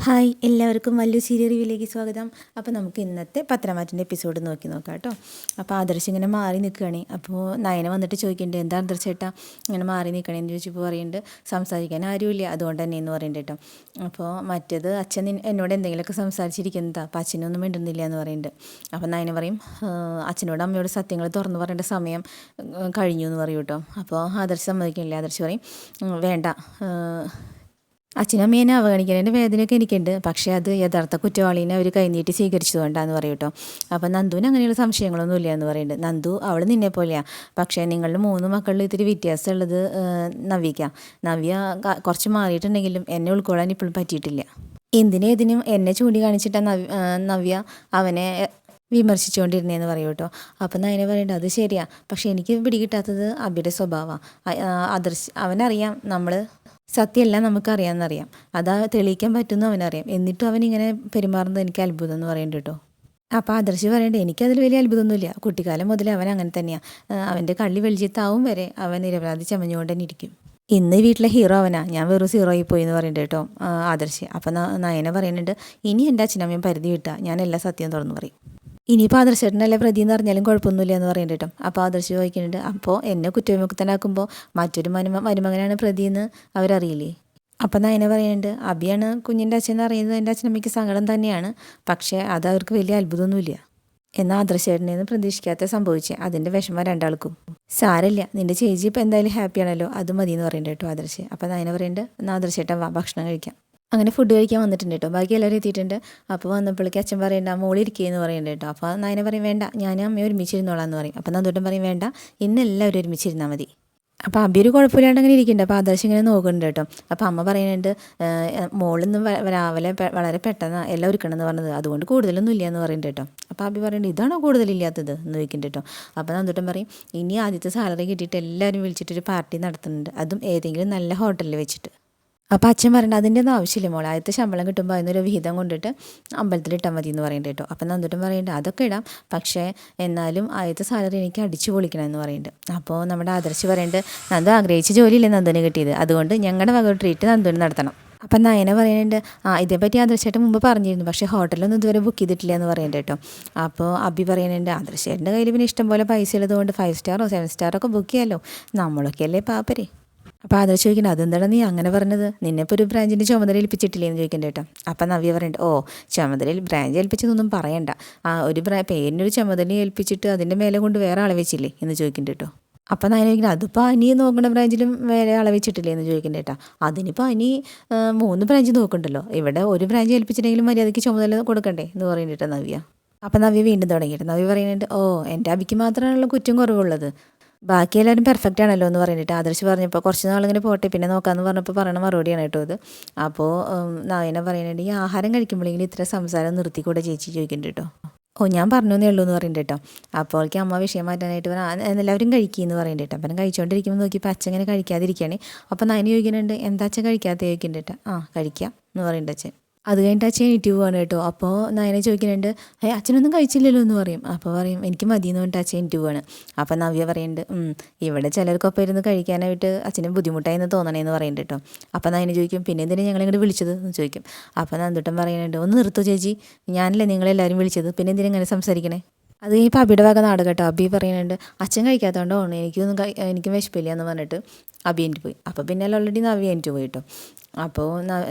Hi, എല്ലാവർക്കും വലിയ serial റിവ്യൂയിലേക്ക് സ്വാഗതം. അപ്പോൾ നമുക്ക് ഇന്നത്തെ പത്രമാറ്റിൻ്റെ എപ്പിസോഡ് നോക്കാം കേട്ടോ. അപ്പോൾ ആദർശ് ഇങ്ങനെ മാറി നിൽക്കുകയാണ്. അപ്പോൾ നയന വന്നിട്ട് ചോദിക്കുന്നുണ്ട്, എന്താ ആദർശേട്ടാ ഇങ്ങനെ മാറി നിൽക്കണേന്ന് ചോദിച്ചപ്പോൾ പറയുന്നുണ്ട്, സംസാരിക്കാൻ ആരുമില്ല അതുകൊണ്ട് തന്നെ എന്ന് പറയുന്നുണ്ട് കേട്ടോ. അപ്പോൾ മറ്റേത് അച്ഛൻ എന്നോട് എന്തെങ്കിലുമൊക്കെ സംസാരിച്ചിരിക്കുന്നതാ, അപ്പോൾ അച്ഛനൊന്നും മിണ്ടുന്നില്ല എന്ന് പറയുന്നുണ്ട്. അപ്പോൾ നയന പറയും, അച്ഛനോട് അമ്മയോട് സത്യങ്ങൾ തുറന്നു പറയേണ്ട സമയം കഴിഞ്ഞു എന്ന് പറയും കേട്ടോ. അപ്പോൾ ആദർശ് സമ്മതിക്കുന്നില്ല. ആദർശ് പറയും, വേണ്ട, അച്ഛനമ്മേനെ അവഗണിക്കുന്നതിൻ്റെ വേദനയൊക്കെ എനിക്കുണ്ട്, പക്ഷേ അത് യഥാർത്ഥ കുറ്റവാളീനെ അവർ കൈനീട്ടി സ്വീകരിച്ചതുകൊണ്ടാന്ന് പറയും കേട്ടോ. അപ്പം നന്ദുവിന് അങ്ങനെയുള്ള സംശയങ്ങളൊന്നും ഇല്ല എന്ന് പറയുന്നുണ്ട്. നന്ദു അവൾ നിന്നെ പോലെയാണ്, പക്ഷേ നിങ്ങളുടെ 3 മക്കളിൽ ഇത്തിരി വ്യത്യാസമുള്ളത് നവ്യ കുറച്ച് മാറിയിട്ടുണ്ടെങ്കിലും എന്നെ ഉൾക്കൊള്ളാൻ ഇപ്പോഴും പറ്റിയിട്ടില്ല. എന്തിനേതിനും എന്നെ ചൂണ്ടിക്കാണിച്ചിട്ടാണ് നവ്യ അവനെ വിമർശിച്ചുകൊണ്ടിരുന്നതെന്ന് പറയും കേട്ടോ. അപ്പം നയന പറയേണ്ടത് അത് ശരിയാ, പക്ഷേ എനിക്ക് പിടികിട്ടാത്തത് അബിയുടെ സ്വഭാവമാണ്. അവനറിയാം നമ്മൾ സത്യമല്ല നമുക്കറിയാമെന്നറിയാം, അതാ തെളിയിക്കാൻ പറ്റുമെന്ന് അവനറിയാം, എന്നിട്ടും അവനിങ്ങനെ പെരുമാറുന്നത് എനിക്ക് അത്ഭുതം എന്ന് പറയുന്നുണ്ട് കേട്ടോ. അപ്പോൾ ആദർശ് പറയേണ്ടത് എനിക്കതിൽ വലിയ അത്ഭുതമൊന്നുമില്ല, കുട്ടിക്കാലം മുതലേ അവൻ അങ്ങനെ തന്നെയാണ്, അവൻ്റെ കള്ളി വെളിച്ചത്താവും വരെ അവൻ നിരപരാധി ചമഞ്ഞുകൊണ്ട് തന്നെ ഇരിക്കും. ഇന്ന് വീട്ടിലെ ഹീറോ അവനാ, ഞാൻ വെറും സീറോ ആയി പോയി എന്ന് പറയുന്നുണ്ട് കേട്ടോ ആദർശ്. അപ്പം നയന പറയുന്നുണ്ട്, ഇനി എൻ്റെ അച്ഛനമ്മയും പരിധി വിട്ടാൽ ഞാൻ എല്ലാ സത്യവും തുറന്നു പറയും, ഇനിയിപ്പോൾ ആദർശേട്ടനല്ലേ പ്രതി എന്ന് പറഞ്ഞാലും കുഴപ്പമൊന്നുമില്ല എന്ന് പറയുന്നുണ്ട് കേട്ടോ. അപ്പോൾ ആദർശ് ചോദിക്കുന്നുണ്ട്, അപ്പോൾ എന്നെ കുറ്റവിമുക്തനാക്കുമ്പോൾ മറ്റൊരു മരുമകനാണ് പ്രതി എന്ന് അവരറിയില്ലേ? അപ്പം നയന പറയുന്നുണ്ട്, അബിയാണ് കുഞ്ഞിൻ്റെ അച്ഛൻ അറിയുന്നത് എൻ്റെ അച്ഛനമ്മയ്ക്ക് സങ്കടം തന്നെയാണ്, പക്ഷേ അത് അവർക്ക് വലിയ അത്ഭുതമൊന്നുമില്ല. എന്നാൽ ആദർശേട്ടനെന്ന് പ്രതീക്ഷിക്കാത്ത സംഭവിച്ചേ, അതിൻ്റെ വിഷമം രണ്ടാൾക്കും. സാരമില്ല, നിൻ്റെ ചേച്ചി ഇപ്പോൾ എന്തായാലും ഹാപ്പിയാണല്ലോ, അത് മതി എന്ന് പറയുന്നുണ്ട് കേട്ടോ ആദർശ്. അപ്പം നയന പറയുന്നുണ്ട്, ആദർശേട്ടൻ വാ ഭക്ഷണം കഴിക്കാം. അങ്ങനെ ഫുഡ് കഴിക്കാൻ വന്നിട്ടുണ്ട് കേട്ടോ. ബാക്കി എല്ലാവരും എത്തിയിട്ടുണ്ട്. അപ്പോൾ വന്നപ്പോഴേക്ക് അച്ഛൻ പറയണ്ട മോളിരിക്കുകയെന്ന് പറയുന്നുണ്ട് കേട്ടോ. അപ്പോൾ നയന പറയും, വേണ്ട ഞാൻ അമ്മയെ ഒരുമിച്ചിരുന്നോളാന്ന് പറയും. അപ്പം നന്ദൂട്ടൻ പറയും, വേണ്ട ഇന്ന് എല്ലാവരും ഒരുമിച്ചിരുന്നാൽ മതി. അപ്പോൾ അബി ഒരു കുഴപ്പമില്ലാണ്ട് അങ്ങനെ ഇരിക്കുന്നുണ്ട്. അപ്പോൾ ആദർശ് ഇങ്ങനെ നോക്കുന്നുണ്ട് കേട്ടോ. അപ്പോൾ അമ്മ പറയുന്നുണ്ട്, മോളിന്ന് രാവിലെ വളരെ പെട്ടെന്ന് എല്ലാം ഒരുക്കണമെന്ന് പറഞ്ഞത്, അതുകൊണ്ട് കൂടുതലൊന്നും ഇല്ല എന്ന് പറയുന്നുണ്ട് കേട്ടോ. അപ്പോൾ അബി പറയുന്നുണ്ട്, ഇതാണോ കൂടുതലില്ലാത്തത് എന്ന് ചോദിക്കുന്നുണ്ട് കേട്ടോ. അപ്പോൾ നന്ദൂട്ടൻ പറയും, ഇനി ആദ്യത്തെ സാലറി കിട്ടിയിട്ട് എല്ലാവരും വിളിച്ചിട്ടൊരു പാർട്ടി നടത്തുന്നുണ്ട്, അതും ഏതെങ്കിലും നല്ല ഹോട്ടലിൽ വെച്ചിട്ട്. അപ്പോൾ അച്ഛൻ പറയണ്ട, അതിൻ്റെ ഒന്നും ആവശ്യമില്ല മോളെ, ആദ്യത്തെ ശമ്പളം കിട്ടുമ്പോൾ അതിനൊരു വിഹിതം കൊണ്ടിട്ട് അമ്പലത്തിലിട്ടാൽ മതി എന്ന് പറയുന്നുണ്ട് കേട്ടോ. അപ്പം നന്ദൂട്ടൻ പറയേണ്ടത് അതൊക്കെ ഇടാം, പക്ഷേ എന്നാലും ആദ്യത്തെ സാലറി എനിക്ക് അടിച്ചു പൊളിക്കണം എന്ന് പറയുന്നുണ്ട്. അപ്പോൾ നമ്മുടെ ആദർശ് പറയേണ്ടത്, നന്ദു ആഗ്രഹിച്ച ജോലിയില്ലേ നന്ദുവിന് കിട്ടിയത്, അതുകൊണ്ട് ഞങ്ങളുടെ വക ട്രീറ്റ് നന്ദുവിന് നടത്തണം. അപ്പം നയന പറയുന്നുണ്ട്, ഇതേപ്പറ്റി ആദർശേട്ടൻ മുമ്പ് പറഞ്ഞിരുന്നു, പക്ഷേ ഹോട്ടലൊന്നും ഇതുവരെ ബുക്ക് ചെയ്തിട്ടില്ല എന്ന് പറയുന്നുണ്ട് കേട്ടോ. അപ്പോൾ അബി പറയുന്നുണ്ട്, ആദർശേട്ടൻ്റെ കയ്യിൽ പിന്നെ ഇഷ്ടംപോലെ പൈസ ഉള്ളതുകൊണ്ട് 5 സ്റ്റാറോ 7 സ്റ്റാറോ ബുക്ക് ചെയ്യാമല്ലോ, നമ്മളൊക്കെ അല്ലേ പാപ്പരെ. അപ്പോൾ ആദർശ് ചോദിക്കുന്നത്, അതെന്താണ് നീ അങ്ങനെ പറഞ്ഞത്, നിന്നെപ്പോൾ ഒരു ബ്രാഞ്ചിൻ്റെ ചുമതല ഏൽപ്പിച്ചിട്ടില്ലേ എന്ന് ചോദിക്കേണ്ട കേട്ടോ. അപ്പം നവ്യ പറയുന്നുണ്ട്, ചുമതലയിൽ ബ്രാഞ്ച് ഏൽപ്പിച്ചതൊന്നും പറയണ്ട, ഒരു പേരിനൊരു ചുമതല ഏൽപ്പിച്ചിട്ട് അതിൻ്റെ മേലെ കൊണ്ട് വേറെ ആളെ വെച്ചില്ലേ എന്ന് ചോദിക്കുന്നുണ്ട് കേട്ടോ. അപ്പം ഞാൻ ചോദിക്കുന്നത്, അതിപ്പോൾ അനി നോക്കുന്ന ബ്രാഞ്ചിലും വേറെ ആളെ വെച്ചിട്ടില്ലേ എന്ന് ചോദിക്കേണ്ട കേട്ടോ. അതിനിപ്പോൾ അനി 3 ബ്രാഞ്ച് നോക്കണ്ടല്ലോ, ഇവിടെ ഒരു ബ്രാഞ്ച് ഏൽപ്പിച്ചിട്ടെങ്കിലും മര്യാദയ്ക്ക് ചുമതല കൊടുക്കണ്ടേ എന്ന് പറയുന്നുണ്ട് കേട്ടോ നവ്യ. അപ്പം നവ്യ വീണ്ടും തുടങ്ങിയിട്ട് നവ്യ പറയുന്നുണ്ട്, എൻ്റെ അബിക്ക് മാത്രമാണല്ലോ കുറ്റം കുറവുള്ളത്, ബാക്കി എല്ലാവരും പെർഫെക്റ്റ് ആണല്ലോ എന്ന് പറഞ്ഞിട്ട് ആദർശ് പറഞ്ഞപ്പോൾ കുറച്ച് നാളിങ്ങനെ പോട്ടെ പിന്നെ നോക്കാമെന്ന് പറഞ്ഞപ്പോൾ പറയണ മറുപടിയാണ് കേട്ടോ ഇത്. അപ്പോൾ നയന പറയുന്നുണ്ട്, ഈ ആഹാരം കഴിക്കുമ്പോഴെങ്കിലും ഇത്ര സംസാരം നിർത്തിക്കൂടെ ചേച്ചി ചോദിക്കുന്നുണ്ട് കേട്ടോ. ഞാൻ പറഞ്ഞേ ഉള്ളൂ എന്ന് പറയുന്നുണ്ട് കേട്ടോ. അപ്പോഴേക്കും അമ്മ വിഷയം മാറ്റാനായിട്ട് എല്ലാവരും കഴിക്കുമെന്ന് പറയുന്നുണ്ട് കേട്ടോ. അപ്പം കഴിച്ചുകൊണ്ടിരിക്കുമ്പോൾ നോക്കിയപ്പോൾ അച്ഛൻ ഇങ്ങനെ കഴിക്കാതിരിക്കുകയാണ്. അപ്പം നയന ചോദിക്കുന്നുണ്ട്, എന്താ അച്ഛൻ കഴിക്കാത്ത ചോദിക്കുന്നുണ്ട് കേട്ടോ. കഴിക്കാം എന്ന് പറയുന്നുണ്ട് അച്ഛൻ. അത് കഴിഞ്ഞിട്ട് അച്ഛൻ എണീറ്റ് പോവാണ് കേട്ടോ. അപ്പോൾ നയന ചോദിക്കുന്നുണ്ട്, അച്ഛനൊന്നും കഴിച്ചില്ലല്ലോ എന്ന് പറയും. അപ്പോൾ പറയും, എനിക്ക് മതിയെന്ന് പറഞ്ഞിട്ട് അച്ഛൻ എണീറ്റ് പോവാണ്. അപ്പോൾ നവ്യ പറയുന്നുണ്ട്, ഇവിടെ ചിലർക്കൊപ്പം ഇരുന്ന് കഴിക്കാനായിട്ട് അച്ഛന് ബുദ്ധിമുട്ടായി എന്ന് തോന്നണേന്ന് പറയുന്നുണ്ട് കേട്ടോ. അപ്പോൾ നയന ചോദിക്കും, പിന്നെ എന്തിനാണ് ഞങ്ങളിങ്ങോട്ട് വിളിച്ചത് എന്ന് ചോദിക്കും. അപ്പോൾ നന്ദൂട്ടൻ പറയുന്നുണ്ട്, ഒന്ന് നിർത്തൂ ചേച്ചി, ഞാനല്ലേ നിങ്ങളെല്ലാവരും വിളിച്ചത്, പിന്നെ എന്തിനാ ഇങ്ങനെ സംസാരിക്കണേ. അത് കഴിഞ്ഞപ്പോൾ അബിയുടെ വക നാട് കേട്ടോ. അബി പറയുന്നുണ്ട്, അച്ഛൻ കഴിക്കാത്തതുകൊണ്ടാണ് എനിക്കും വിശപ്പില്ല എന്ന് പറഞ്ഞിട്ട് അബി എനിക്ക് പോയി. അപ്പോൾ പിന്നെ ഓൾറെഡി നവ്യ എനിക്ക് പോയി കേട്ടോ. അപ്പോൾ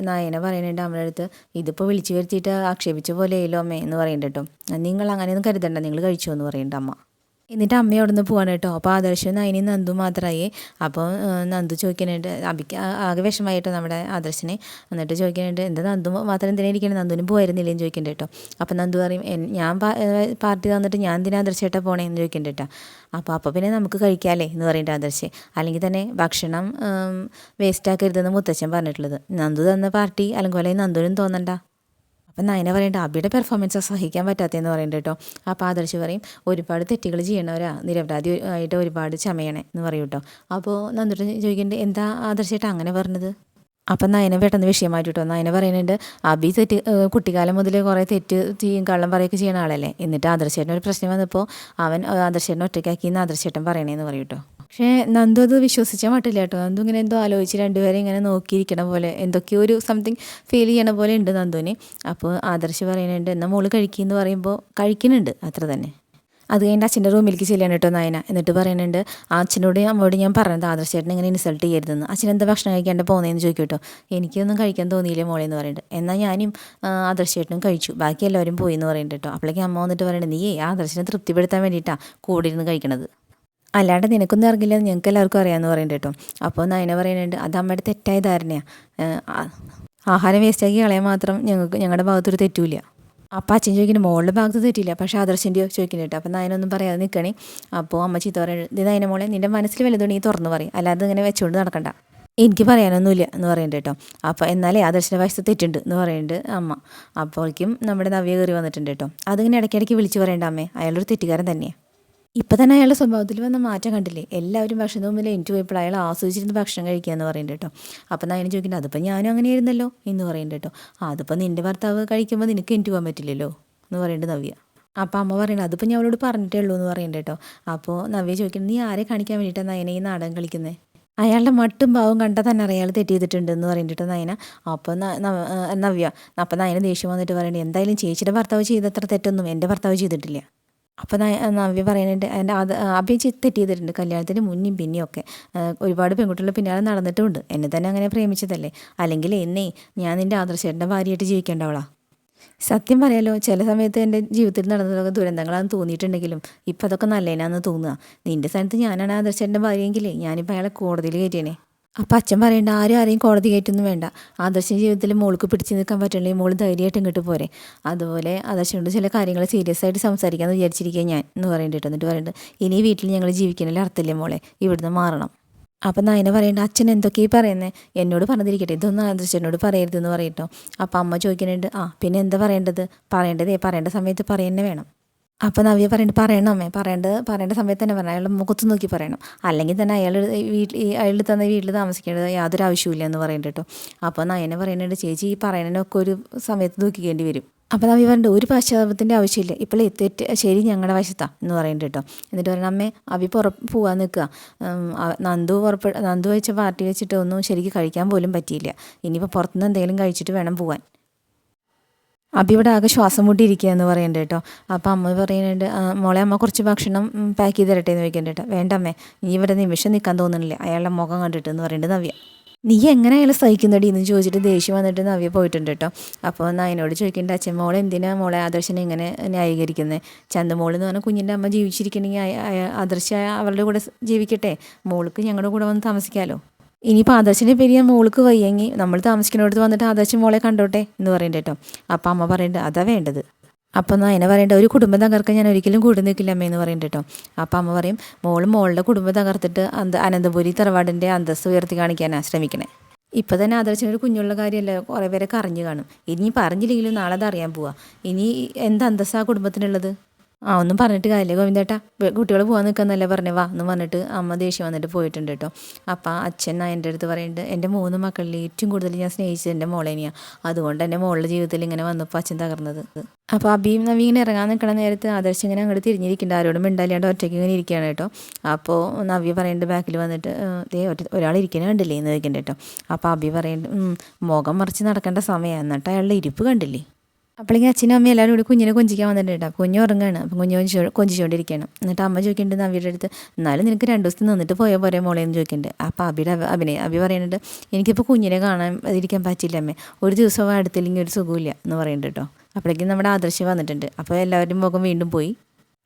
നയന പറയുന്നുണ്ട് അമ്മയുടെ അടുത്ത്, ഇതിപ്പോൾ വിളിച്ചു വരുത്തിയിട്ട് ആക്ഷേപിച്ച പോലെയല്ലോ അമ്മേ എന്ന് പറയുന്നുണ്ട് കേട്ടോ. നിങ്ങൾ അങ്ങനെയൊന്നും കരുതണ്ട, നിങ്ങൾ കഴിച്ചോ എന്ന് പറയുന്നുണ്ട് അമ്മ. എന്നിട്ട് അമ്മ അവിടെ നിന്ന് പോവാണ് കേട്ടോ. അപ്പോൾ ആദർശവും നയനയും നന്ദു മാത്രമായി. അപ്പോൾ നന്ദു ചോദിക്കുന്നുണ്ട്, അബിക്ക് ആകെ വിഷമമായിട്ടോ നമ്മുടെ ആദർശനെ. എന്നിട്ട് ചോദിക്കുന്നുണ്ട്, എന്താ നന്ദു മാത്രം എന്തിനാ ഇരിക്കണം, നന്ദുവിനും പോയിരുന്നില്ലേന്ന് ചോദിക്കുന്നുണ്ട് കേട്ടോ. അപ്പോൾ നന്ദു പറയും, ഞാൻ പാർട്ടി തന്നിട്ട് ഞാൻ എന്തിനാ ആദർശേട്ടാ പോണേന്ന് ചോദിക്കുന്നുണ്ട് കേട്ടോ. അപ്പോൾ പിന്നെ നമുക്ക് കഴിക്കാമല്ലേ എന്ന് പറയുന്നുണ്ട് ആദർശ്. അല്ലെങ്കിൽ തന്നെ ഭക്ഷണം വേസ്റ്റാക്കരുതെന്ന് മുത്തച്ഛൻ പറഞ്ഞിട്ടുള്ളത്, നന്ദു തന്ന പാർട്ടി അല്ലെങ്കിൽ നന്ദുവിനും തോന്നണ്ട. അപ്പം നയന പറയേണ്ട, അബിയുടെ പെർഫോമൻസ് സഹിക്കാൻ പറ്റാത്തതെന്ന് പറയുന്നുണ്ട് കേട്ടോ. അപ്പോൾ ആദർശ് പറയും, ഒരുപാട് തെറ്റുകൾ ചെയ്യണവരാ നിരപരാധി ആയിട്ട് ഒരുപാട് ചമയണേ എന്ന് പറയും കേട്ടോ. അപ്പോൾ നന്ദിട്ട് ചോദിക്കുന്നുണ്ട്, എന്താ ആദർശമായിട്ട് അങ്ങനെ പറഞ്ഞത്. അപ്പം നയന പെട്ടെന്ന് വിഷയമായിട്ട് കേട്ടോ. നയന പറയുന്നുണ്ട്, അബി കുട്ടിക്കാലം മുതൽ കുറേ തെറ്റ് ചെയ്യും, കള്ളം പറയുകയൊക്കെ ചെയ്യുന്ന ആളല്ലേ, എന്നിട്ട് ആദർശേട്ടൻ ഒരു പ്രശ്നം വന്നപ്പോൾ അവൻ ആദർശേട്ടൻ ഒറ്റയ്ക്കാക്കിയെന്ന് ആദർശേട്ടൻ പറയണേന്ന് പറയും കേട്ടോ. പക്ഷേ നന്ദു അത് വിശ്വസിച്ചാൽ മട്ടില്ല കേട്ടോ. നന്ദു ഇങ്ങനെ എന്തോ ആലോചിച്ച് രണ്ടുപേരെ ഇങ്ങനെ നോക്കിയിരിക്കണ പോലെ എന്തൊക്കെയോ ഒരു സംതിങ് ഫീൽ ചെയ്യണ പോലെ ഉണ്ട് നന്ദുവിന്. അപ്പോൾ ആദർശ് പറയുന്നുണ്ട് എന്നാൽ മോള് കഴിക്കുമെന്ന് പറയുമ്പോൾ കഴിക്കുന്നുണ്ട് അത്ര തന്നെ. അത് കഴിഞ്ഞ് അച്ഛൻ്റെ റൂമിലേക്ക് ചെല്ലാണ് കേട്ടോ നയന. എന്നിട്ട് പറയുന്നുണ്ട് അച്ഛനോട് അമ്മയോട് ഞാൻ പറഞ്ഞത് ആദർശേട്ടനെ ഇങ്ങനെ ഇൻസൾട്ട് ചെയ്യരുതെന്ന്. അച്ഛൻ എന്താ ഭക്ഷണം കഴിക്കാണ്ട് പോകുന്നതെന്ന് ചോദിക്കും കേട്ടോ. എനിക്കൊന്നും കഴിക്കാൻ തോന്നിയില്ലേ മോളെ എന്ന് പറയുന്നുണ്ട്. എന്നാൽ ഞാനും ആദർശേട്ടനും കഴിച്ചു, ബാക്കി എല്ലാവരും പോയി എന്ന് പറയുന്നുണ്ട് കേട്ടോ. അപ്പോഴേക്കും അമ്മ വന്നിട്ട് പറയുന്നത് നീ ആദർശനെ തൃപ്തിപ്പെടുത്താൻ വേണ്ടിയിട്ടാണ് കൂടെ ഇരുന്ന് കഴിക്കണത്, അല്ലാണ്ട് നിനക്കൊന്നും അറിയില്ലെന്ന് ഞങ്ങൾക്ക് എല്ലാവർക്കും അറിയാമെന്ന് പറയുന്നുണ്ട് കേട്ടോ. അപ്പോൾ നയന പറയുന്നുണ്ട് അത് അമ്മയുടെ തെറ്റായ ധാരണയാണ്, ആഹാരം വേസ്റ്റാക്കി കളയാൻ മാത്രം ഞങ്ങളുടെ ഭാഗത്തൊരു തെറ്റുമില്ല. അപ്പം അച്ഛൻ ചോദിക്കുന്നത് മോളുടെ ഭാഗത്ത് തെറ്റില്ല, പക്ഷേ ആദർശൻ്റെയോ ചോദിക്കുന്നുണ്ട്. അപ്പം നയനൊന്നും പറയാതെ നിൽക്കണേ. അപ്പോൾ അമ്മ ചീത്ത പറയുന്നത് ഇത് നയന മോളെ നിൻ്റെ മനസ്സിൽ വലുതുണ്ടെങ്കിൽ തുറന്ന് പറയും, അല്ലാതെ ഇങ്ങനെ വെച്ചുകൊണ്ട് നടക്കണ്ട, എനിക്ക് പറയാനൊന്നുമില്ല എന്ന് പറയുന്നുണ്ട് കേട്ടോ. അപ്പോൾ എന്നാലേ ആദർശൻ്റെ വശത്ത് തെറ്റുണ്ട് എന്ന് പറയുന്നുണ്ട് അമ്മ. അപ്പോഴേക്കും നമ്മുടെ നവ്യ കയറി വന്നിട്ടുണ്ട് കേട്ടോ. അതിങ്ങനെ ഇടയ്ക്കിടയ്ക്ക് വിളിച്ച് പറയേണ്ട അമ്മേ അയാളൊരു തെറ്റുകാരൻ തന്നെയാണ്. ഇപ്പം തന്നെ അയാളുടെ സ്വഭാവത്തിൽ വന്ന മാറ്റം കണ്ടില്ലേ, എല്ലാവരും ഭക്ഷണത്തിന് മുമ്പിൽ എനിക്ക് പോയപ്പോൾ അയാൾ ആസ്വദിച്ചിരുന്ന് ഭക്ഷണം കഴിക്കുക എന്ന് പറയുന്നുണ്ട് കേട്ടോ. അപ്പം നയന ചോദിക്കുന്നത് അതിപ്പോൾ ഞാനും അങ്ങനെയായിരുന്നല്ലോ എന്ന് പറയുന്നുണ്ട് കേട്ടോ. അതിപ്പോൾ നിൻ്റെ ഭർത്താവ് കഴിക്കുമ്പോൾ നിനക്ക് എനിക്ക് പോകാൻ പറ്റില്ലല്ലോ എന്ന് പറയുന്നുണ്ട് നവ്യ. അപ്പോൾ അമ്മ പറയുന്നത് അതിപ്പോൾ ഞാൻ അവളോട് പറഞ്ഞിട്ടേ ഉള്ളൂ എന്ന് പറയുന്നുണ്ട് കേട്ടോ. അപ്പോൾ നവ്യ ചോദിക്കുന്നത് നീ ആരെ കാണിക്കാൻ വേണ്ടിയിട്ടാണ് നയന ഈ നാടകം കളിക്കുന്നത്, അയാളുടെ മട്ടും ഭാവം കണ്ടാൽ തന്നെ അയാൾ തെറ്റ് ചെയ്തിട്ടുണ്ട് എന്ന് പറയുന്നുണ്ട് നയന. അപ്പോൾ നവ്യ അപ്പം നയന ദേഷ്യം വന്നിട്ട് പറയുന്നത് എന്തായാലും ചേച്ചിയുടെ ഭർത്താവ് ചെയ്തത്ര തെറ്റൊന്നും എൻ്റെ ഭർത്താവ് ചെയ്തിട്ടില്ല. അപ്പോൾ നവ്യ പറയുന്നുണ്ട് എൻ്റെ അഭി തെറ്റ് ചെയ്തിട്ടുണ്ട്, കല്യാണത്തിന് മുന്നും പിന്നെയും ഒക്കെ ഒരുപാട് പെൺകുട്ടികൾ പിന്നാലെ നടന്നിട്ടുമുണ്ട്, എന്നെ തന്നെ അങ്ങനെ പ്രേമിച്ചതല്ലേ, അല്ലെങ്കിൽ എന്നേ ഞാൻ നിൻ്റെ ആദർശേട്ടൻ്റെ ഭാര്യയായിട്ട് ജീവിക്കേണ്ടവളാ. സത്യം പറയാലോ ചില സമയത്ത് എൻ്റെ ജീവിതത്തിൽ നടന്നതൊക്കെ ദുരന്തങ്ങളാണെന്ന് തോന്നിയിട്ടുണ്ടെങ്കിലും ഇപ്പം അതൊക്കെ നല്ലതിനാന്ന് തോന്നുക. നിൻ്റെ സ്ഥാനത്ത് ഞാനാണ് ആദർശേട്ടൻ്റെ ഭാര്യയെങ്കിലേ ഞാനിപ്പോൾ അയാളെ കോടതിയിൽ കയറ്റിയേനെ. അപ്പം അച്ഛൻ പറയേണ്ട ആരെയും കോടതി കയറ്റൊന്നും വേണ്ട, ആദർശ ജീവിതത്തിൽ മോൾക്ക് പിടിച്ചു നിൽക്കാൻ പറ്റുന്നില്ലെങ്കിൽ മോള് ധൈര്യമായിട്ട് ഇങ്ങോട്ട് പോരെ, അതുപോലെ ആദർശനോട് ചില കാര്യങ്ങൾ സീരിയസ് ആയിട്ട് സംസാരിക്കാമെന്ന് വിചാരിച്ചിരിക്കുക ഞാൻ എന്ന് പറയേണ്ടിട്ട്. എന്നിട്ട് പറയുന്നുണ്ട് ഇനി വീട്ടിൽ ഞങ്ങൾ ജീവിക്കണതിൽ അർത്ഥമില്ലേ മോളെ, ഇവിടുന്ന് മാറണം. അപ്പം നയന പറയേണ്ട അച്ഛൻ എന്തൊക്കെയാണ് പറയുന്നത്, എന്നോട് പറഞ്ഞിരിക്കട്ടെ ഇതൊന്നും ആദർശനോട് പറയരുതെന്ന് പറയട്ടോ. അപ്പം അമ്മ ചോദിക്കുന്നുണ്ട് പിന്നെ എന്താ പറയേണ്ടത്, പറയേണ്ട സമയത്ത് പറയുന്നേ വേണം. അപ്പോൾ നവ്യ പറയണം അമ്മേ, പറയേണ്ട സമയത്ത് തന്നെ പറയണം, അയാളുടെ മുഖത്ത് നോക്കി പറയണം, അല്ലെങ്കിൽ തന്നെ അയാൾ തന്ന വീട്ടിൽ താമസിക്കേണ്ടത് യാതൊരു ആവശ്യമില്ല എന്ന് പറയുന്നുണ്ട് കേട്ടോ. അപ്പോൾ നയന പറയുന്നുണ്ട് ചേച്ചി ഈ പറയണതിനൊക്കെ ഒരു സമയത്ത് നോക്കിക്കേണ്ടി വരും. അപ്പോൾ നവ്യ പറഞ്ഞിട്ട് ഒരു പശ്ചാത്തലത്തിൻ്റെ ആവശ്യമില്ല, ഇപ്പോൾ തെറ്റ് ശരി ഞങ്ങളുടെ വശത്താണ് എന്ന് പറയുന്നുണ്ട് കേട്ടോ. എന്നിട്ട് പറയുന്നത് അമ്മേ അഭി പോകാൻ നിൽക്കുക, നന്ദു വെച്ച പാർട്ടി വെച്ചിട്ട് ഒന്നും ശരിക്കും കഴിക്കാൻ പോലും പറ്റിയില്ല, ഇനിയിപ്പോൾ പുറത്തുനിന്ന് എന്തെങ്കിലും കഴിച്ചിട്ട് വേണം പോകാൻ. അഭി ഇവിടെ ആകെ ശ്വാസം മുട്ടിയിരിക്കുക എന്ന് പറയുന്നുണ്ട് കേട്ടോ. അപ്പോൾ അമ്മ പറയുന്നുണ്ട് മോളെ അമ്മ കുറച്ച് ഭക്ഷണം പാക്ക് ചെയ്ത് തരട്ടെ എന്ന് ചോദിക്കുന്നുണ്ട് കേട്ടോ. വേണ്ട അമ്മേ നീ ഇവിടെ നിമിഷം നിൽക്കാൻ തോന്നുന്നില്ല അയാളുടെ മുഖം കണ്ടിട്ട് എന്ന് പറയുന്നുണ്ട് നവ്യ. നീ എങ്ങനെ അയാൾ സഹിക്കുന്നടി എന്ന് ചോദിച്ചിട്ട് ദേഷ്യം വന്നിട്ട് നവ്യ പോയിട്ടുണ്ട് കേട്ടോ. അപ്പോൾ നയനോട് ചോദിക്കേണ്ട അച്ഛൻ മോളെ എന്തിനാ മോളെ ആദർശനെ ഇങ്ങനെ ന്യായീകരിക്കുന്നത്, ചന്ദമോൾ എന്ന് പറഞ്ഞാൽ കുഞ്ഞിൻ്റെ അമ്മ ജീവിച്ചിരിക്കണമെങ്കിൽ ആദർശ അവരുടെ കൂടെ ജീവിക്കട്ടെ, മോൾക്ക് ഞങ്ങളുടെ കൂടെ വന്ന് താമസിക്കാമല്ലോ, ഇനിയിപ്പോൾ ആദർശിൻ്റെ പേര് മോൾക്ക് വയ്യെങ്കിൽ നമ്മൾ താമസിക്കുന്നിടത്ത് വന്നിട്ട് ആദർശം മോളെ കണ്ടോട്ടെ എന്ന് പറയുന്നുണ്ട് കേട്ടോ. അപ്പം അമ്മ പറയുന്നുണ്ട് അതാ വേണ്ടത്. അപ്പം നയന പറയേണ്ട ഒരു കുടുംബം തകർക്കാൻ ഞാൻ ഒരിക്കലും കൂടി നിൽക്കില്ല അമ്മ എന്ന് പറയുന്നുണ്ട് കേട്ടോ. അപ്പം അമ്മ പറയും മോളുടെ കുടുംബം തകർത്തിട്ട് അനന്തപുരി തറവാടിൻ്റെ അന്തസ്സ് ഉയർത്തി കാണിക്കാനാണ് ശ്രമിക്കണേ. ഇപ്പം തന്നെ ആദർശനൊരു കുഞ്ഞുള്ള കാര്യമല്ല, കുറേ പേരൊക്കെ അറിഞ്ഞു കാണും, ഇനി പറഞ്ഞില്ലെങ്കിലും നാളെ അത് അറിയാൻ പോവാ, ഇനി എന്ത് അന്തസ്സാ കുടുംബത്തിനുള്ളത്. ഒന്നും പറഞ്ഞിട്ട് കാര്യമില്ല ഗോവിന്ദേട്ടാ, കുട്ടികൾ പോകാൻ നിൽക്കാന്നല്ലേ പറഞ്ഞേ വാ എന്ന് പറഞ്ഞിട്ട് അമ്മ ദേഷ്യം വന്നിട്ട് പോയിട്ടുണ്ട് കേട്ടോ. അപ്പം അച്ഛൻ എൻ്റെ അടുത്ത് പറയുന്നുണ്ട് എൻ്റെ 3 മക്കളിൽ ഏറ്റവും കൂടുതൽ ഞാൻ സ്നേഹിച്ചത് എൻ്റെ മോളേനെയാണ്, അതുകൊണ്ട് എൻ്റെ മോളുടെ ജീവിതത്തിൽ ഇങ്ങനെ വന്നപ്പോൾ അച്ഛൻ തകർന്നത്. അപ്പോൾ അഭിയും നവി ഇങ്ങനെ ഇറങ്ങാൻ നിൽക്കണ നേരത്ത് ആദർശം ഇങ്ങനെ അങ്ങോട്ട് തിരിഞ്ഞിരിക്കുന്നുണ്ട്, ആരോടും മിണ്ടാലാണ്ട് ഒറ്റയ്ക്ക് ഇങ്ങനെ ഇരിക്കുകയാണ് കേട്ടോ. അപ്പോൾ നവ്യ പറയുന്നുണ്ട് ബാക്കിൽ വന്നിട്ട് ഒരാൾ ഇരിക്കുന്നത് കണ്ടില്ലേ എന്ന് ചോദിക്കുന്നുണ്ട് കേട്ടോ. അപ്പോൾ അഭി പറയുന്നുണ്ട് മുഖം മറിച്ച് നടക്കേണ്ട സമയമാണ്, എന്നിട്ട് അയാളുടെ ഇരിപ്പ് കണ്ടില്ലേ. അപ്പോഴേക്കും അച്ഛനും അമ്മയും എല്ലാവരും കൂടി കുഞ്ഞിനെ കൊഞ്ചിക്കാൻ വന്നിട്ടുണ്ട്. അപ്പോൾ കുഞ്ഞ് ഉറങ്ങുകയാണ്, അപ്പം കുഞ്ഞ് കൊഞ്ചിച്ചുകൊണ്ടിരിക്കുകയാണ്. എന്നിട്ട് അമ്മ ചോദിക്കുന്നുണ്ട് നവ്യയുടെ അടുത്ത് എന്നാലും നിനക്ക് 2 ദിവസത്തിൽ നിന്നിട്ട് പോയാൽ പോരെ മോളെ എന്ന് ചോദിക്കുന്നുണ്ട്. അപ്പോൾ അഭി പറയുന്നുണ്ട് എനിക്കിപ്പോൾ കുഞ്ഞിനെ കാണാൻ ഇരിക്കാൻ പറ്റില്ല അമ്മേ, ഒരു ദിവസം അടുത്തില്ലെങ്കിൽ ഒരു സുഖമില്ല എന്ന് പറയുന്നുണ്ട് കേട്ടോ. അപ്പോഴേക്കും നമ്മുടെ ആദർശം വന്നിട്ടുണ്ട്. അപ്പോൾ എല്ലാവരും മുഖം വീണ്ടും പോയി.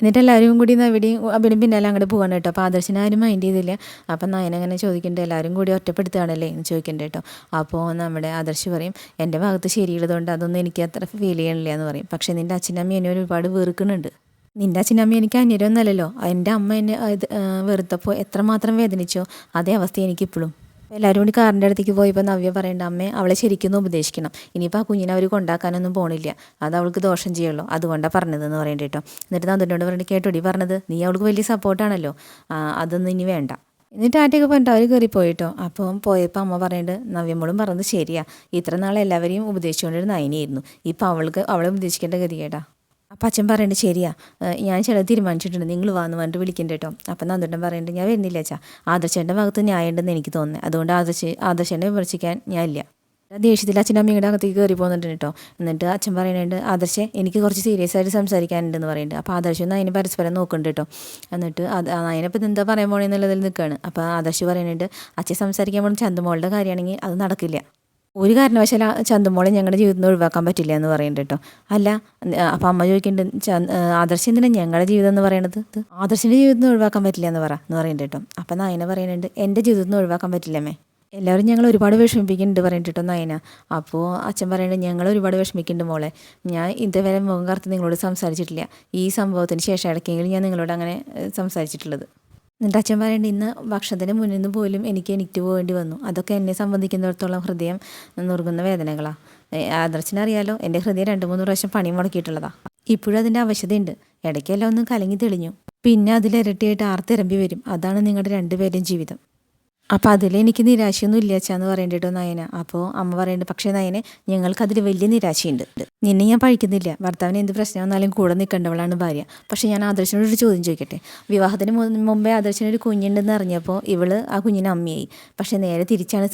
എന്നിട്ട് എല്ലാവരും കൂടി നവിടെയും അഭിനും പിന്നാലെ അങ്ങോട്ട് പോകാൻ കേട്ടോ. അപ്പോൾ ആദർശിനെ ആരും മൈൻഡ് ചെയ്തില്ല. അപ്പം നയന അങ്ങനെ ചോദിക്കുന്നുണ്ട് എല്ലാവരും കൂടി ഒറ്റപ്പെടുത്തുകയാണല്ലേ എന്ന് ചോദിക്കുന്നുണ്ട് കേട്ടോ. അപ്പോൾ നമ്മുടെ ആദർശ് പറയും എൻ്റെ ഭാഗത്ത് ശരിയുള്ളതുകൊണ്ട് അതൊന്നും എനിക്ക് അത്ര ഫീൽ ചെയ്യണില്ല എന്ന് പറയും. പക്ഷേ നിൻ്റെ അച്ഛനമ്മ എന്നെ ഒരുപാട് വെറുക്കുന്നുണ്ട്, നിൻ്റെ അച്ഛനമ്മ എനിക്ക് അന്യരൊന്നല്ലല്ലോ, എൻ്റെ അമ്മ എന്നെ വെറുത്തപ്പോൾ എത്രമാത്രം വേദനിച്ചോ അതേ അവസ്ഥ എനിക്കിപ്പോഴും. എല്ലാവരും കൂടി കാറിൻ്റെ അടുത്തേക്ക് പോയപ്പോൾ നവ്യ പറയേണ്ട അമ്മേ അവളെ ശരിക്കും ഉപദേശിക്കണം, ഇനിയിപ്പോൾ ആ കുഞ്ഞിനെ അവർ കൊണ്ടാക്കാനൊന്നും പോണില്ല, അത് അവൾക്ക് ദോഷം ചെയ്യുള്ളൂ, അതുകൊണ്ടാണ് പറഞ്ഞതെന്ന് പറയേണ്ടി കേട്ടോ. എന്നിട്ട് നന്ദുവിനോട് പറഞ്ഞിട്ട് കേട്ടോടി പറഞ്ഞത്, നീ അവൾക്ക് വലിയ സപ്പോർട്ടാണല്ലോ, അതൊന്നും ഇനി വേണ്ട. എന്നിട്ട് ആറ്റൊക്കെ പറഞ്ഞിട്ട് അവർ കയറിപ്പോയിട്ടോ. അപ്പം പോയപ്പോൾ അമ്മ പറയുന്നുണ്ട് നവ്യമോളും പറഞ്ഞത് ശരിയാ, ഇത്ര നാൾ എല്ലാവരെയും ഉപദേശിച്ചുകൊണ്ടിരുന്ന നയനിയായിരുന്നു, ഇപ്പം അവളെ ഉപദേശിക്കേണ്ട ഗതി കേട്ടാ. അപ്പം അച്ഛൻ പറയുന്നുണ്ട് ശരിയാ, ഞാൻ ചിലത് തീരുമാനിച്ചിട്ടുണ്ട്, നിങ്ങൾ വാന്ന് പറഞ്ഞിട്ട് വിളിക്കണ്ട കേട്ടോ. അപ്പം നന്ദുട്ടൻ പറയുന്നുണ്ട് ഞാൻ വരുന്നില്ല അച്ഛാ, ആദർശേൻ്റെ ഭാഗത്ത് ന്യായമുണ്ടെന്ന് എനിക്ക് തോന്നുന്നത്, അതുകൊണ്ട് ആദർശേനെ വിമർശിക്കാൻ ഞാനില്ല. ദേഷ്യത്തിൽ അച്ഛനും അമ്മയുടെ അകത്തേക്ക് കയറി പോകുന്നുണ്ട് കേട്ടോ. എന്നിട്ട് അച്ഛൻ പറയുന്നുണ്ട് ആദർശേ എനിക്ക് കുറച്ച് സീരിയസ് ആയിട്ട് സംസാരിക്കാനുണ്ടെന്ന് പറയുന്നുണ്ട്. അപ്പോൾ ആദർശം അതിന് പരസ്പരം നോക്കുന്നുണ്ട് കേട്ടോ. എന്നിട്ട് അതിനിപ്പോൾ എന്താ പറയാൻ പോണെന്നുള്ളതിൽ നിൽക്കുകയാണ്. അപ്പോൾ ആദർശ് പറയുന്നുണ്ട് അച്ഛൻ സംസാരിക്കാൻ പോകുന്ന ചന്തുമോളുടെ കാര്യമാണെങ്കിൽ അത് നടക്കില്ല, ഒരു കാരണവശാലും ചന്തുമോളെ ഞങ്ങളുടെ ജീവിതത്തിൽ നിന്ന് ഒഴിവാക്കാൻ പറ്റില്ല എന്ന് പറയുന്നുണ്ട് കേട്ടോ. അല്ല അപ്പം അമ്മ ചോദിക്കുന്നുണ്ട് ആദർശ് എന്തിനാണ് ഞങ്ങളുടെ ജീവിതം എന്ന് പറയണത്, ആദർശിൻ്റെ ജീവിതത്തിൽ നിന്ന് ഒഴിവാക്കാൻ പറ്റില്ല എന്ന് പറയുന്നുണ്ട് കേട്ടോ. അപ്പം നയന പറയുന്നുണ്ട് എൻ്റെ ജീവിതത്തിൽ നിന്ന് ഒഴിവാക്കാൻ പറ്റില്ലമ്മേ, എല്ലാവരും ഞങ്ങൾ ഒരുപാട് വിഷമിപ്പിക്കുന്നുണ്ട് പറയുന്നുണ്ട് കേട്ടോ നയന. അപ്പോൾ അച്ഛൻ പറയുന്നുണ്ട് ഞങ്ങൾ ഒരുപാട് വിഷമിക്കുന്നുണ്ട് മോളെ, ഞാൻ ഇതുവരെ മുഖം കറുത്ത് നിങ്ങളോട് സംസാരിച്ചിട്ടില്ല, ഈ സംഭവത്തിന് ശേഷം ഇടയ്ക്കെങ്കിലും ഞാൻ നിങ്ങളോട് അങ്ങനെ സംസാരിച്ചിട്ടുള്ളത്. എന്നിട്ട് അച്ഛൻ പറയുന്നുണ്ട് ഇന്ന് ഭക്ഷണത്തിന് മുന്നിൽ നിന്ന് പോലും എനിക്ക് എണീറ്റ് പോകേണ്ടി വന്നു, അതൊക്കെ എന്നെ സംബന്ധിക്കുന്നിടത്തോളം ഹൃദയം നുറുകുന്ന വേദനകളാണ്. ആദർശിനറിയാലോ എൻ്റെ ഹൃദയം 2-3 പ്രാവശ്യം പണി മുടക്കിയിട്ടുള്ളതാണ്, ഇപ്പോഴും അതിൻ്റെ ആവശ്യതയുണ്ട്, ഇടയ്ക്കെല്ലാം ഒന്ന് കലങ്ങി തെളിഞ്ഞു, പിന്നെ അതിലിരട്ടിയായിട്ട് ആർത്തിരമ്പി വരും, അതാണ് നിങ്ങളുടെ 2 പേരുടെയും ജീവിതം. അപ്പോൾ അതിലെനിക്ക് നിരാശയൊന്നും ഇല്ല അച്ഛാന്ന് പറയേണ്ടിട്ടോ നയന. അപ്പോൾ അമ്മ പറയുന്നുണ്ട് പക്ഷേ നയനെ ഞങ്ങൾക്കതിൽ വലിയ നിരാശയുണ്ട്, നിന്നെ ഞാൻ പഴിക്കുന്നില്ല, ഭർത്താവിന് എന്ത് പ്രശ്നം വന്നാലും കൂടെ നിൽക്കേണ്ടവളാണ് ഭാര്യ. പക്ഷേ ഞാൻ ആദർശനോടൊരു ചോദ്യം ചോദിക്കട്ടെ, വിവാഹത്തിന് മുമ്പേ ആദർശനൊരു കുഞ്ഞുണ്ടെന്ന് അറിഞ്ഞപ്പോൾ ഇവള് ആ കുഞ്ഞിന് അമ്മയായി, പക്ഷേ നേരെ തിരിച്ചാണ്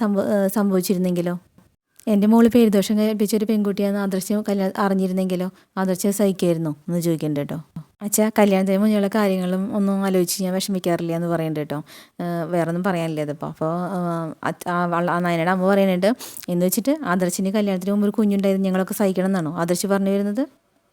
സംഭവിച്ചിരുന്നെങ്കിലോ, എൻ്റെ മോള് പേരുദോഷം കേൾപ്പിച്ചൊരു പെൺകുട്ടിയാണെന്ന് ആദർശം അറിഞ്ഞിരുന്നെങ്കിലോ ആദർശം സഹിക്കായിരുന്നോ എന്ന് ചോദിക്കണ്ട കേട്ടോ. അച്ഛാ കല്യാണത്തിന് മുന്നിലുള്ള കാര്യങ്ങളും ഒന്നും ആലോചിച്ച് ഞാൻ വിഷമിക്കാറില്ല എന്ന് പറയുന്നുണ്ട് കേട്ടോ. വേറെ ഒന്നും പറയാനില്ല ഇതിപ്പോൾ. അപ്പോൾ നയനയുടെ അമ്മ പറയുന്നുണ്ട് എന്ന് വെച്ചിട്ട് ആദർശിന് കല്യാണത്തിന് മുമ്പ് ഒരു കുഞ്ഞുണ്ടായത് ഞങ്ങളൊക്കെ സഹിക്കണം എന്നാണോ ആദർശ് പറഞ്ഞു വരുന്നത്.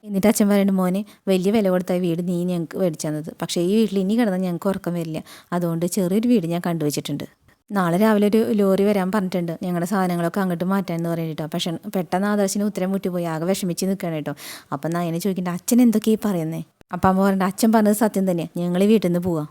എന്നിട്ട് അച്ഛൻ പറയുന്നുണ്ട് മോനെ വലിയ വില കൊടുത്ത വീട് നീ ഞങ്ങൾക്ക് മേടിച്ചു തന്നത്, പക്ഷേ ഈ വീട്ടിൽ ഇനി കിടന്നാൽ ഞങ്ങൾക്ക് ഉറക്കം വരില്ല, അതുകൊണ്ട് ചെറിയൊരു വീട് ഞാൻ കണ്ടുവച്ചിട്ടുണ്ട്, നാളെ രാവിലെ ഒരു ലോറി വരാൻ പറഞ്ഞിട്ടുണ്ട് ഞങ്ങളുടെ സാധനങ്ങളൊക്കെ അങ്ങോട്ട് മാറ്റാമെന്ന് പറയുന്നുണ്ട്. പക്ഷേ പെട്ടെന്ന് ആദർശിന് ഉത്തരം മുട്ടിപ്പോയി ആകെ വിഷമിച്ച് നിൽക്കണം കേട്ടോ. അപ്പം നയനെ ചോദിക്കേണ്ട അച്ഛൻ എന്തൊക്കെയാ പറയുന്നത്. അപ്പം അമ്മ പറയണ്ട അച്ഛൻ പറഞ്ഞത് സത്യം തന്നെയാണ്, ഞങ്ങൾ വീട്ടിൽ നിന്ന് പോവാം.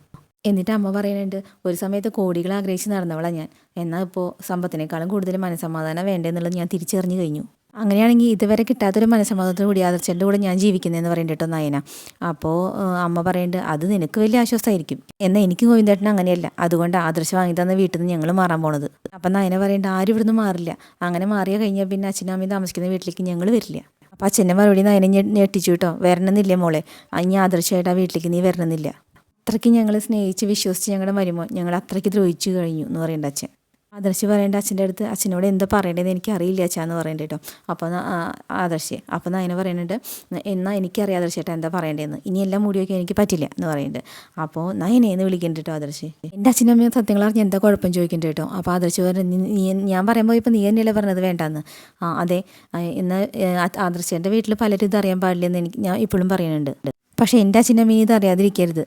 എന്നിട്ട് അമ്മ പറയുന്നുണ്ട് ഒരു സമയത്ത് കോടികൾ ആഗ്രഹിച്ച് നടന്നവളാണ് ഞാൻ, എന്നാൽ ഇപ്പോൾ സമ്പത്തിനേക്കാളും കൂടുതൽ മനസ്സമാധാനം വേണ്ടതെന്നുള്ളത് ഞാൻ തിരിച്ചറിഞ്ഞു കഴിഞ്ഞു, അങ്ങനെയാണെങ്കിൽ ഇതുവരെ കിട്ടാത്തൊരു മനസ്സമാധാനത്തോടു കൂടി ആദർശൻ്റെ കൂടെ ഞാൻ ജീവിക്കുന്നതെന്ന് പറയുന്നുണ്ട് കേട്ടോ നയന. അപ്പോൾ അമ്മ പറയുന്നുണ്ട് അത് നിനക്ക് വലിയ ആശ്വാസമായിരിക്കും, എന്നാൽ എനിക്ക് ഗോവിന്ദേട്ടൻ അങ്ങനെയല്ല, അതുകൊണ്ട് ആദർശം വാങ്ങി തന്ന വീട്ടിൽ നിന്ന് ഞങ്ങൾ മാറാൻ പോണത്. അപ്പം നയന പറയുന്നുണ്ട് ആരും ഇവിടുന്ന് മാറില്ല, അങ്ങനെ മാറിയ കഴിഞ്ഞാൽ പിന്നെ അച്ഛനും അമ്മയും താമസിക്കുന്ന വീട്ടിലേക്ക് ഞങ്ങൾ വരില്ല. അപ്പോൾ അച്ഛൻ്റെ മറുപടി നയനെ ഞെട്ടിച്ചു കേട്ടോ, വരണമെന്നില്ല മോളെ, ഇനി ആദർശമായിട്ട് ആ വീട്ടിലേക്ക് നീ വരണമെന്നില്ല, അത്രയ്ക്ക് ഞങ്ങൾ സ്നേഹിച്ച് വിശ്വസിച്ച് ഞങ്ങളുടെ മരുമോൻ ഞങ്ങൾ അത്രയ്ക്ക് ദ്രോഹിച്ചു കഴിഞ്ഞു എന്ന് പറയുന്നുണ്ട് അച്ഛൻ. ആദർശ് പറയേണ്ട അച്ഛൻ്റെ അടുത്ത് അച്ഛനോട് എന്താ പറയേണ്ടതെന്ന് എനിക്ക് അറിയില്ല അച്ഛാന്ന് പറയേണ്ട കേട്ടോ. അപ്പോൾ ആദർശ് അപ്പോൾ നയന പറയുന്നുണ്ട് എന്നാൽ എനിക്കറിയാം ആദർശേട്ടാ എന്താ പറയേണ്ടതെന്ന്, ഇനിയെല്ലാം മൂടിയൊക്കെ എനിക്ക് പറ്റില്ല എന്ന് പറയുന്നുണ്ട്. അപ്പോൾ നയനേന്ന് വിളിക്കുന്നുണ്ട് കേട്ടോ ആദർശ്. എൻ്റെ അച്ഛനും അമ്മയും സത്യങ്ങൾ അറിഞ്ഞ് എന്താ കുഴപ്പം ചോദിക്കുന്നുണ്ട് കേട്ടോ. അപ്പോൾ ആദർശ് പറഞ്ഞു ഞാൻ പറയുമ്പോൾ ഇപ്പോൾ നീ തന്നെയല്ലേ പറഞ്ഞത് വേണ്ടാന്ന്. അതെ, എന്നാൽ ആദർശേൻ്റെ വീട്ടിൽ പലരും ഇതറിയാൻ പാടില്ലെന്ന് ഞാൻ ഇപ്പോഴും പറയുന്നുണ്ട്, പക്ഷേ എൻ്റെ അച്ഛൻ്റെ അമ്മയും ഇത് അറിയാതിരിക്കരുത്,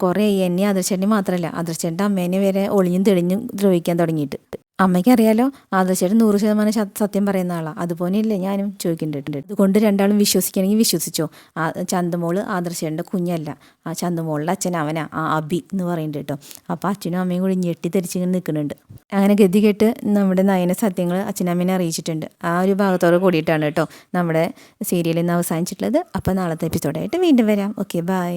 കുറേ എന്നെ ആദർശേട്ടനെ മാത്രമല്ല ആദർശേട്ടൻ്റെ അമ്മേനെ വരെ ഒളിഞ്ഞും തെളിഞ്ഞും ദ്രോഹിക്കാൻ തുടങ്ങിയിട്ട്. അമ്മയ്ക്ക് അറിയാലോ ആദർശേട്ടൻ 100% സത്യം പറയുന്ന ആളാണ്, അതുപോലെയല്ലേ ഞാനും ചോദിക്കുന്നുണ്ട്. അതുകൊണ്ട് രണ്ടാളും വിശ്വസിക്കണമെങ്കിൽ വിശ്വസിച്ചോ, ചന്തുമോള് ആദർശേട്ടൻ്റെ കുഞ്ഞല്ല, ആ ചന്തുമോളുടെ അച്ഛൻ അവനാ ആ അബി എന്ന് പറയുന്നുണ്ട് കേട്ടോ. അപ്പോൾ അച്ഛനും അമ്മയും കൂടി ഞെട്ടിത്തെറിച്ചിങ്ങനെ നിൽക്കുന്നുണ്ട്. അങ്ങനെ ഗതി കേട്ട് നമ്മുടെ നയന സത്യങ്ങൾ അച്ഛനമ്മേനെ അറിയിച്ചിട്ടുണ്ട്. ആ ഒരു ഭാഗത്തോട് കൂടിയിട്ടാണ് കേട്ടോ നമ്മുടെ സീരിയൽ ഇന്ന് അവസാനിച്ചിട്ടുള്ളത്. അപ്പോൾ നാളത്തെ എപ്പിസോഡായിട്ട് വീണ്ടും വരാം. Okay, by.